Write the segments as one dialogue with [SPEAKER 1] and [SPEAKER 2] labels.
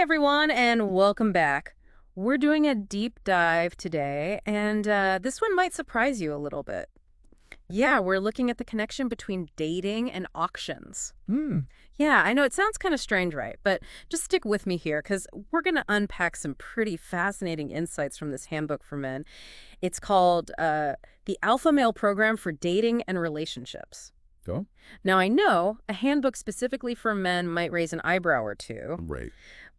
[SPEAKER 1] everyone, and welcome back. We're doing a deep dive today, and this one might surprise you a little bit. Yeah, we're looking at the connection between dating and auctions.
[SPEAKER 2] Hmm.
[SPEAKER 1] Yeah, I know it sounds kind of strange, right? But just stick with me here, because we're going to unpack some pretty fascinating insights from this handbook for men. It's called The Alpha Male Program for Dating and Relationships.
[SPEAKER 2] Oh,
[SPEAKER 1] Now, I know a handbook specifically for men might raise an eyebrow or two.
[SPEAKER 2] right.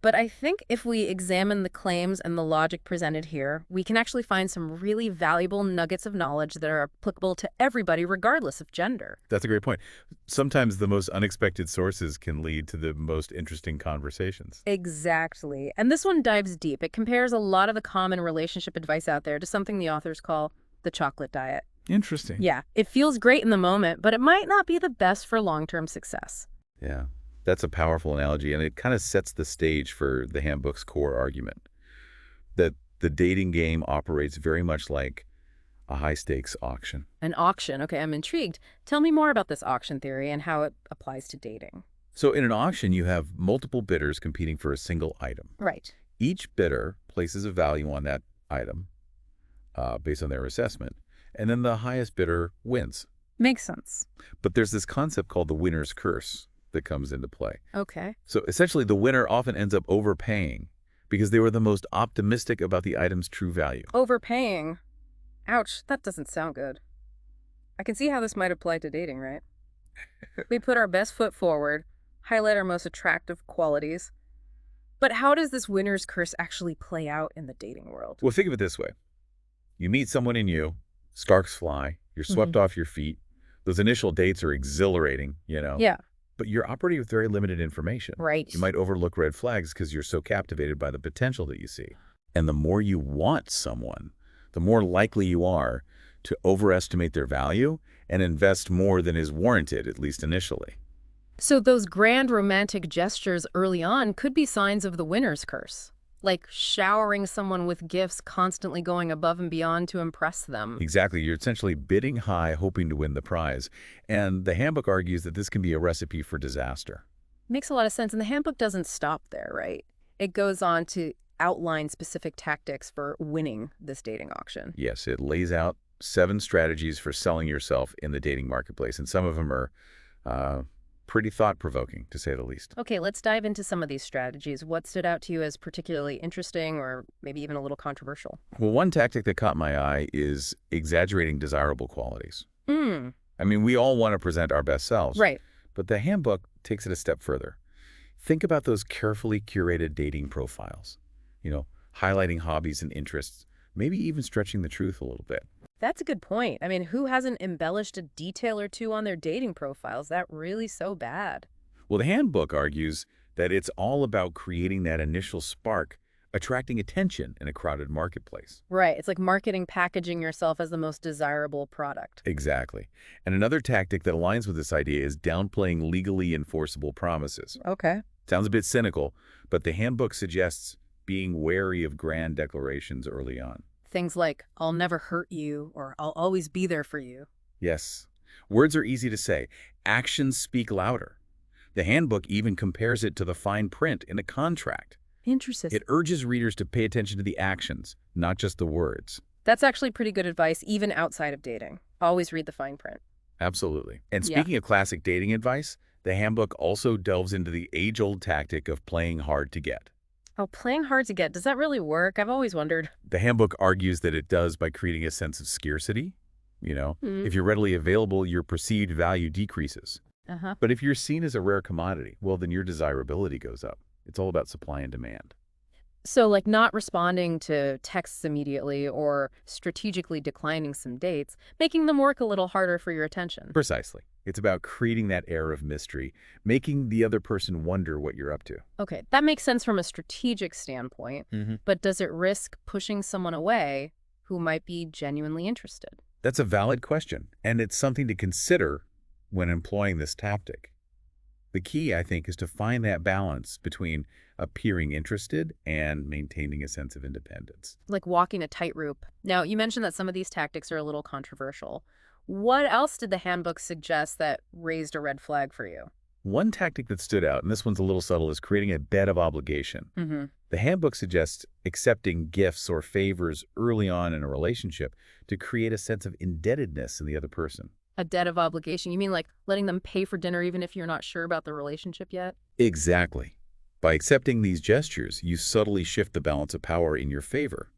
[SPEAKER 1] But I think if we examine the claims and the logic presented here, we can actually find some really valuable nuggets of knowledge that are applicable to everybody, regardless of gender.
[SPEAKER 2] That's a great point. Sometimes the most unexpected sources can lead to the most interesting conversations.
[SPEAKER 1] Exactly. And this one dives deep. It compares a lot of the common relationship advice out there to something the authors call the chocolate diet.
[SPEAKER 2] Interesting.
[SPEAKER 1] Yeah, it feels great in the moment, but it might not be the best for long-term success.
[SPEAKER 2] Yeah, that's a powerful analogy, and it kind of sets the stage for the handbook's core argument that the dating game operates very much like a high-stakes auction.
[SPEAKER 1] An auction. Okay, I'm intrigued. Tell me more about this auction theory and how it applies to dating.
[SPEAKER 2] So in an auction, you have multiple bidders competing for a single item.
[SPEAKER 1] Right.
[SPEAKER 2] Each bidder places a value on that item based on their assessment, and then the highest bidder wins.
[SPEAKER 1] Makes sense.
[SPEAKER 2] But there's this concept called the winner's curse that comes into play.
[SPEAKER 1] Okay.
[SPEAKER 2] So essentially, the winner often ends up overpaying because they were the most optimistic about the item's true value.
[SPEAKER 1] Overpaying. Ouch, that doesn't sound good. I can see how this might apply to dating, right? We put our best foot forward, highlight our most attractive qualities. But how does this winner's curse actually play out in the dating world?
[SPEAKER 2] Well, think of it this way. You meet someone new, sparks fly, you're swept off your feet. Those initial dates are exhilarating,
[SPEAKER 1] Yeah,
[SPEAKER 2] but you're operating with very limited information.
[SPEAKER 1] right.
[SPEAKER 2] You might overlook red flags because you're so captivated by the potential that you see. And the more you want someone, the more likely you are to overestimate their value and invest more than is warranted, at least initially.
[SPEAKER 1] So those grand romantic gestures early on could be signs of the winner's curse. Like showering someone with gifts, constantly going above and beyond to impress them.
[SPEAKER 2] Exactly. You're essentially bidding high, hoping to win the prize. And the handbook argues that this can be a recipe for disaster.
[SPEAKER 1] Makes a lot of sense. And the handbook doesn't stop there, right? It goes on to outline specific tactics for winning this dating auction.
[SPEAKER 2] Yes, it lays out 7 strategies for selling yourself in the dating marketplace. And some of them are pretty thought-provoking, to say the least.
[SPEAKER 1] Okay, let's dive into some of these strategies. What stood out to you as particularly interesting or maybe even a little controversial?
[SPEAKER 2] Well, one tactic that caught my eye is exaggerating desirable qualities.
[SPEAKER 1] Hmm,
[SPEAKER 2] I mean, we all want to present our best selves.
[SPEAKER 1] right.
[SPEAKER 2] But the handbook takes it a step further. Think about those carefully curated dating profiles, highlighting hobbies and interests, maybe even stretching the truth a little bit.
[SPEAKER 1] That's a good point. I mean, who hasn't embellished a detail or two on their dating profiles? That really so bad.
[SPEAKER 2] Well, the handbook argues that it's all about creating that initial spark, attracting attention in a crowded marketplace.
[SPEAKER 1] Right. It's like marketing, packaging yourself as the most desirable product.
[SPEAKER 2] Exactly. And another tactic that aligns with this idea is downplaying legally enforceable promises.
[SPEAKER 1] Okay.
[SPEAKER 2] Sounds a bit cynical, but the handbook suggests being wary of grand declarations early on.
[SPEAKER 1] Things like, I'll never hurt you or I'll always be there for you.
[SPEAKER 2] Yes, words are easy to say. Actions speak louder. The handbook even compares it to the fine print in a contract.
[SPEAKER 1] Interesting.
[SPEAKER 2] It urges readers to pay attention to the actions, not just the words.
[SPEAKER 1] That's actually pretty good advice, even outside of dating. Always read the fine print.
[SPEAKER 2] Absolutely. And
[SPEAKER 1] Yeah.
[SPEAKER 2] speaking of classic dating advice, the handbook also delves into the age-old tactic of playing hard to get.
[SPEAKER 1] Oh, playing hard to get. Does that really work? I've always wondered.
[SPEAKER 2] The handbook argues that it does by creating a sense of scarcity.
[SPEAKER 1] Hmm.
[SPEAKER 2] If you're readily available, your perceived value decreases.
[SPEAKER 1] Uh-huh.
[SPEAKER 2] But if you're seen as a rare commodity, well, then your desirability goes up. It's all about supply and demand.
[SPEAKER 1] So, like not responding to texts immediately or strategically declining some dates, making them work a little harder for your attention.
[SPEAKER 2] Precisely. It's about creating that air of mystery, making the other person wonder what you're up to.
[SPEAKER 1] Okay, that makes sense from a strategic standpoint, but does it risk pushing someone away who might be genuinely interested?
[SPEAKER 2] That's a valid question, and it's something to consider when employing this tactic. The key, I think, is to find that balance between appearing interested and maintaining a sense of independence.
[SPEAKER 1] Like walking a tightrope. Now, you mentioned that some of these tactics are a little controversial. What else did the handbook suggest that raised a red flag for you?
[SPEAKER 2] One tactic that stood out, and this one's a little subtle, is creating a bed of obligation.
[SPEAKER 1] Mm-hmm.
[SPEAKER 2] The handbook suggests accepting gifts or favors early on in a relationship to create a sense of indebtedness in the other person.
[SPEAKER 1] A debt of obligation. You mean like letting them pay for dinner even if you're not sure about the relationship yet?
[SPEAKER 2] Exactly. By accepting these gestures, you subtly shift the balance of power in your favor.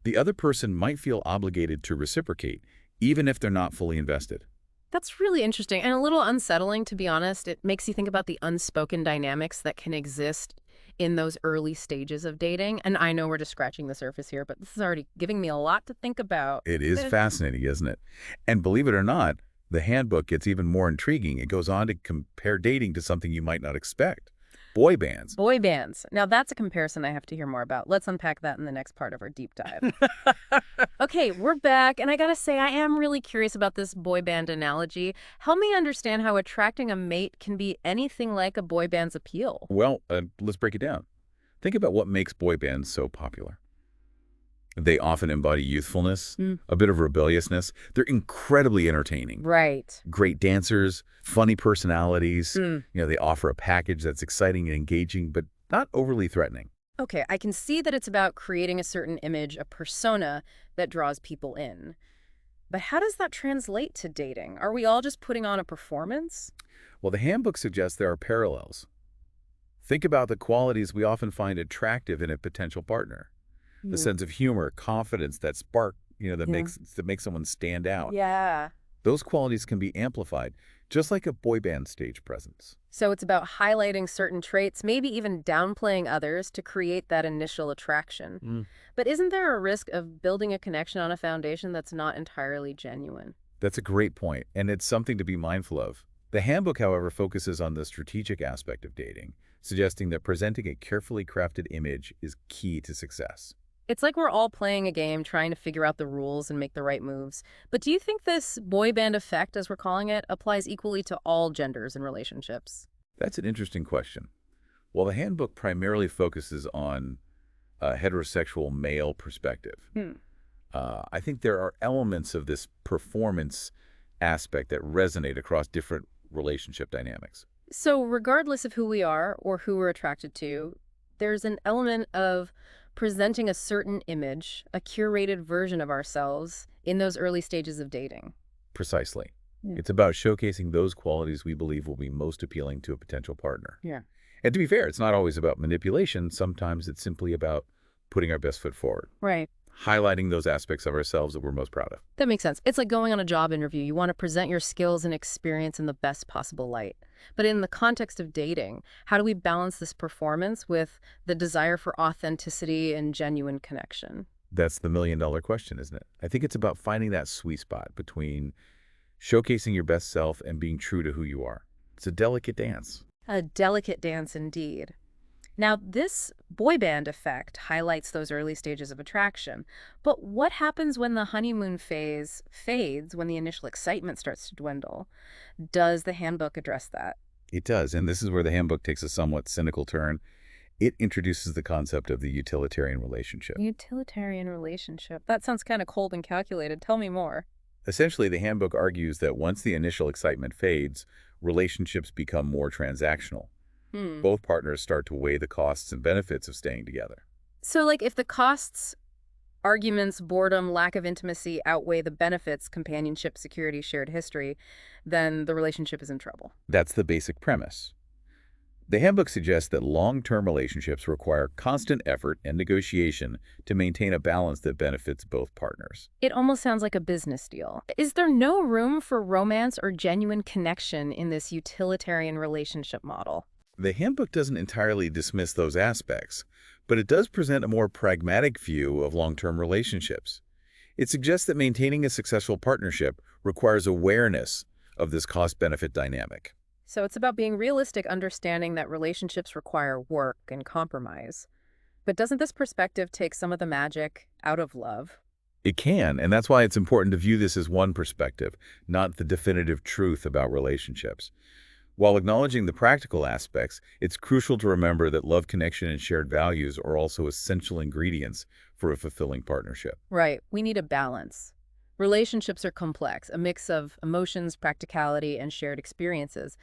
[SPEAKER 2] The other person might feel obligated to reciprocate, even if they're not fully invested.
[SPEAKER 1] That's really interesting and a little unsettling, to be honest. It makes you think about the unspoken dynamics that can exist in those early stages of dating. And I know we're just scratching the surface here, but this is already giving me a lot to think about.
[SPEAKER 2] It is fascinating, isn't it? And believe it or not, the handbook gets even more intriguing. It goes on to compare dating to something you might not expect. Boy bands.
[SPEAKER 1] Boy bands. Now that's a comparison I have to hear more about. Let's unpack that in the next part of our deep dive. Okay, we're back, and I gotta say, I am really curious about this boy band analogy. Help me understand how attracting a mate can be anything like a boy band's appeal.
[SPEAKER 2] Well, let's break it down. Think about what makes boy bands so popular. They often embody youthfulness,
[SPEAKER 1] Mm.
[SPEAKER 2] a bit of rebelliousness. They're incredibly entertaining.
[SPEAKER 1] Right.
[SPEAKER 2] Great dancers, funny personalities.
[SPEAKER 1] Mm.
[SPEAKER 2] They offer a package that's exciting and engaging, but not overly threatening.
[SPEAKER 1] Okay, I can see that it's about creating a certain image, a persona that draws people in. But how does that translate to dating? Are we all just putting on a performance?
[SPEAKER 2] Well, the handbook suggests there are parallels. Think about the qualities we often find attractive in a potential partner. The
[SPEAKER 1] Mm.
[SPEAKER 2] sense of humor, confidence, that spark, that
[SPEAKER 1] Yeah.
[SPEAKER 2] makes someone stand out.
[SPEAKER 1] Yeah.
[SPEAKER 2] Those qualities can be amplified, just like a boy band stage presence.
[SPEAKER 1] So it's about highlighting certain traits, maybe even downplaying others to create that initial attraction.
[SPEAKER 2] Mm.
[SPEAKER 1] But isn't there a risk of building a connection on a foundation that's not entirely genuine?
[SPEAKER 2] That's a great point, and it's something to be mindful of. The handbook, however, focuses on the strategic aspect of dating, suggesting that presenting a carefully crafted image is key to success.
[SPEAKER 1] It's like we're all playing a game, trying to figure out the rules and make the right moves. But do you think this boy band effect, as we're calling it, applies equally to all genders and relationships?
[SPEAKER 2] That's an interesting question. While the handbook primarily focuses on a heterosexual male perspective,
[SPEAKER 1] Hmm.
[SPEAKER 2] I think there are elements of this performance aspect that resonate across different relationship dynamics.
[SPEAKER 1] So regardless of who we are or who we're attracted to, there's an element of presenting a certain image, a curated version of ourselves in those early stages of dating.
[SPEAKER 2] Precisely.
[SPEAKER 1] Yeah.
[SPEAKER 2] It's about showcasing those qualities we believe will be most appealing to a potential partner.
[SPEAKER 1] Yeah.
[SPEAKER 2] And to be fair, it's not always about manipulation. Sometimes it's simply about putting our best foot forward,
[SPEAKER 1] Right.
[SPEAKER 2] highlighting those aspects of ourselves that we're most proud of.
[SPEAKER 1] That makes sense. It's like going on a job interview. You want to present your skills and experience in the best possible light. But in the context of dating, how do we balance this performance with the desire for authenticity and genuine connection?
[SPEAKER 2] That's the million-dollar question, isn't it? I think it's about finding that sweet spot between showcasing your best self and being true to who you are. It's a delicate dance.
[SPEAKER 1] A delicate dance indeed. Now, this boy band effect highlights those early stages of attraction. But what happens when the honeymoon phase fades, when the initial excitement starts to dwindle? Does the handbook address that?
[SPEAKER 2] It does, and this is where the handbook takes a somewhat cynical turn. It introduces the concept of the utilitarian relationship.
[SPEAKER 1] Utilitarian relationship. That sounds kind of cold and calculated. Tell me more.
[SPEAKER 2] Essentially, the handbook argues that once the initial excitement fades, relationships become more transactional.
[SPEAKER 1] Hmm.
[SPEAKER 2] Both partners start to weigh the costs and benefits of staying together.
[SPEAKER 1] So, like, if the costs, arguments, boredom, lack of intimacy outweigh the benefits, companionship, security, shared history, then the relationship is in trouble.
[SPEAKER 2] That's the basic premise. The handbook suggests that long-term relationships require constant effort and negotiation to maintain a balance that benefits both partners.
[SPEAKER 1] It almost sounds like a business deal. Is there no room for romance or genuine connection in this utilitarian relationship model?
[SPEAKER 2] The handbook doesn't entirely dismiss those aspects, but it does present a more pragmatic view of long-term relationships. It suggests that maintaining a successful partnership requires awareness of this cost-benefit dynamic.
[SPEAKER 1] So it's about being realistic, understanding that relationships require work and compromise. But doesn't this perspective take some of the magic out of love?
[SPEAKER 2] It can, and that's why it's important to view this as one perspective, not the definitive truth about relationships. While acknowledging the practical aspects, it's crucial to remember that love, connection, and shared values are also essential ingredients for a fulfilling partnership.
[SPEAKER 1] Right. We need a balance. Relationships are complex, a mix of emotions, practicality, and shared experiences.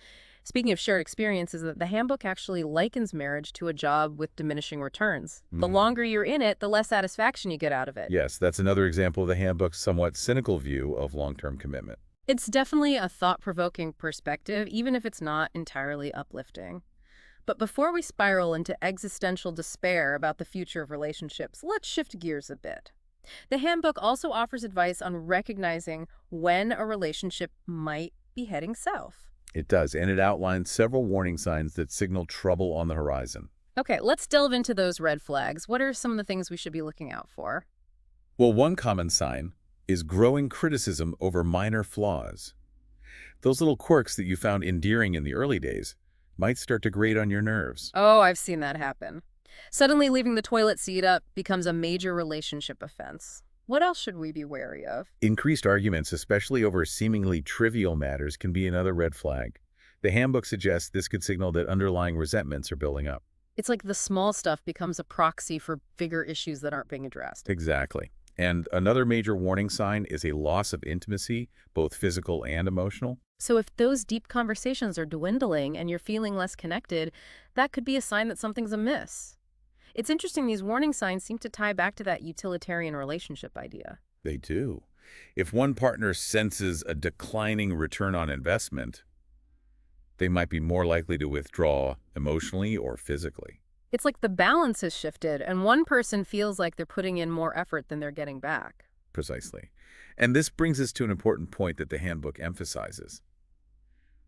[SPEAKER 1] Speaking of shared experiences, the handbook actually likens marriage to a job with diminishing returns. The
[SPEAKER 2] Mhm.
[SPEAKER 1] longer you're in it, the less satisfaction you get out of it.
[SPEAKER 2] Yes, that's another example of the handbook's somewhat cynical view of long-term commitment.
[SPEAKER 1] It's definitely a thought-provoking perspective, even if it's not entirely uplifting. But before we spiral into existential despair about the future of relationships, let's shift gears a bit. The handbook also offers advice on recognizing when a relationship might be heading south.
[SPEAKER 2] It does, and it outlines several warning signs that signal trouble on the horizon.
[SPEAKER 1] Okay, let's delve into those red flags. What are some of the things we should be looking out for?
[SPEAKER 2] Well, one common sign is growing criticism over minor flaws. Those little quirks that you found endearing in the early days might start to grate on your nerves.
[SPEAKER 1] Oh, I've seen that happen. Suddenly leaving the toilet seat up becomes a major relationship offense. What else should we be wary of?
[SPEAKER 2] Increased arguments, especially over seemingly trivial matters, can be another red flag. The handbook suggests this could signal that underlying resentments are building up.
[SPEAKER 1] It's like the small stuff becomes a proxy for bigger issues that aren't being addressed.
[SPEAKER 2] Exactly. And another major warning sign is a loss of intimacy, both physical and emotional.
[SPEAKER 1] So if those deep conversations are dwindling and you're feeling less connected, that could be a sign that something's amiss. It's interesting these warning signs seem to tie back to that utilitarian relationship idea.
[SPEAKER 2] They do. If one partner senses a declining return on investment, they might be more likely to withdraw emotionally or physically.
[SPEAKER 1] It's like the balance has shifted and one person feels like they're putting in more effort than they're getting back.
[SPEAKER 2] Precisely. And this brings us to an important point that the handbook emphasizes.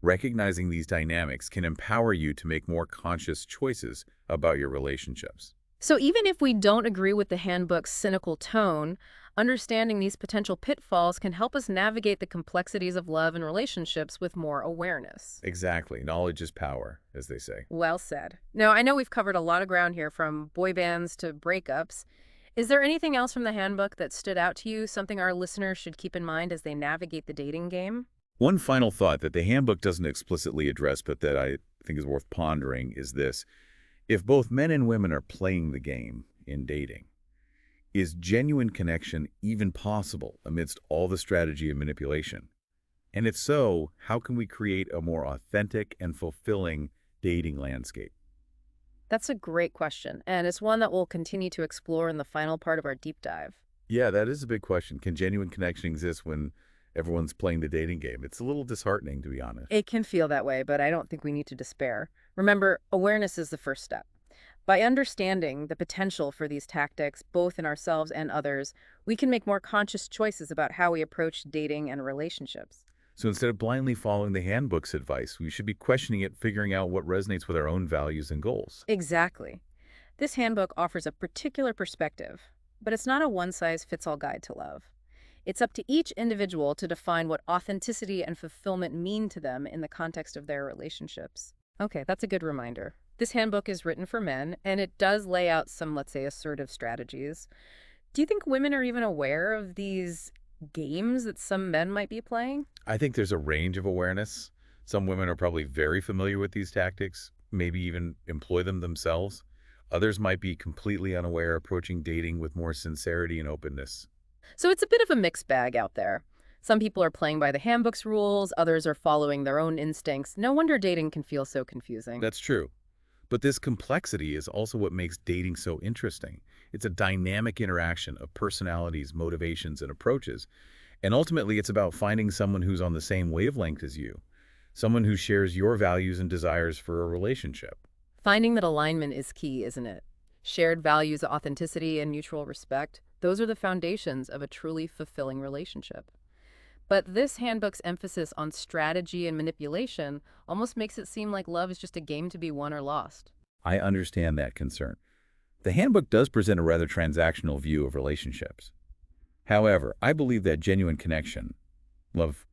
[SPEAKER 2] Recognizing these dynamics can empower you to make more conscious choices about your relationships.
[SPEAKER 1] So even if we don't agree with the handbook's cynical tone, understanding these potential pitfalls can help us navigate the complexities of love and relationships with more awareness.
[SPEAKER 2] Exactly. Knowledge is power, as they say.
[SPEAKER 1] Well said. Now, I know we've covered a lot of ground here from boy bands to breakups. Is there anything else from the handbook that stood out to you, something our listeners should keep in mind as they navigate the dating game?
[SPEAKER 2] One final thought that the handbook doesn't explicitly address, but that I think is worth pondering is this. If both men and women are playing the game in dating, is genuine connection even possible amidst all the strategy and manipulation? And if so, how can we create a more authentic and fulfilling dating landscape?
[SPEAKER 1] That's a great question, and it's one that we'll continue to explore in the final part of our deep dive.
[SPEAKER 2] Yeah, that is a big question. Can genuine connection exist when everyone's playing the dating game? It's a little disheartening, to be honest.
[SPEAKER 1] It can feel that way, but I don't think we need to despair. Remember, awareness is the first step. By understanding the potential for these tactics, both in ourselves and others, we can make more conscious choices about how we approach dating and relationships.
[SPEAKER 2] So instead of blindly following the handbook's advice, we should be questioning it, figuring out what resonates with our own values and goals.
[SPEAKER 1] Exactly. This handbook offers a particular perspective, but it's not a one-size-fits-all guide to love. It's up to each individual to define what authenticity and fulfillment mean to them in the context of their relationships. Okay, that's a good reminder. This handbook is written for men, and it does lay out some, let's say, assertive strategies. Do you think women are even aware of these games that some men might be playing?
[SPEAKER 2] I think there's a range of awareness. Some women are probably very familiar with these tactics, maybe even employ them themselves. Others might be completely unaware, approaching dating with more sincerity and openness.
[SPEAKER 1] So it's a bit of a mixed bag out there. Some people are playing by the handbook's rules, others are following their own instincts. No wonder dating can feel so confusing.
[SPEAKER 2] That's true. But this complexity is also what makes dating so interesting. It's a dynamic interaction of personalities, motivations, and approaches. And ultimately, it's about finding someone who's on the same wavelength as you, someone who shares your values and desires for a relationship.
[SPEAKER 1] Finding that alignment is key, isn't it? Shared values, authenticity, and mutual respect, those are the foundations of a truly fulfilling relationship. But this handbook's emphasis on strategy and manipulation almost makes it seem like love is just a game to be won or lost.
[SPEAKER 2] I understand that concern. The handbook does present a rather transactional view of relationships. However, I believe that genuine connection, love,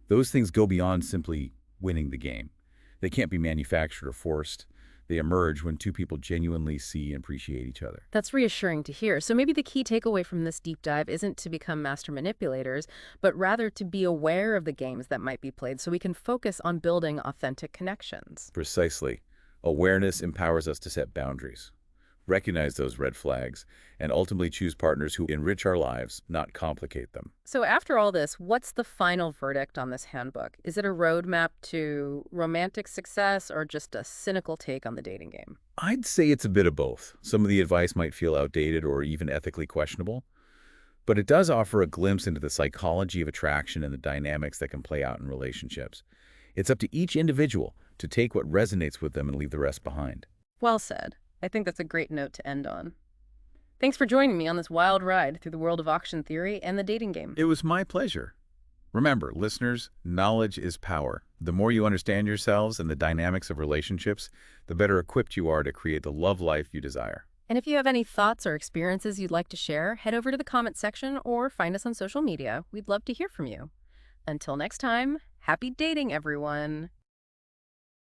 [SPEAKER 2] those things go beyond simply winning the game. They can't be manufactured or forced. They emerge when two people genuinely see and appreciate each other.
[SPEAKER 1] That's reassuring to hear. So maybe the key takeaway from this deep dive isn't to become master manipulators, but rather to be aware of the games that might be played so we can focus on building authentic connections.
[SPEAKER 2] Precisely. Awareness empowers us to set boundaries. recognize those red flags, and ultimately choose partners who enrich our lives, not complicate them.
[SPEAKER 1] So after all this, what's the final verdict on this handbook? Is it a roadmap to romantic success or just a cynical take on the dating game?
[SPEAKER 2] I'd say it's a bit of both. Some of the advice might feel outdated or even ethically questionable, but it does offer a glimpse into the psychology of attraction and the dynamics that can play out in relationships. It's up to each individual to take what resonates with them and leave the rest behind.
[SPEAKER 1] Well said. I think that's a great note to end on. Thanks for joining me on this wild ride through the world of auction theory and the dating game.
[SPEAKER 2] It was my pleasure. Remember, listeners, knowledge is power. The more you understand yourselves and the dynamics of relationships, the better equipped you are to create the love life you desire.
[SPEAKER 1] And if you have any thoughts or experiences you'd like to share, head over to the comment section or find us on social media. We'd love to hear from you. Until next time, happy dating, everyone.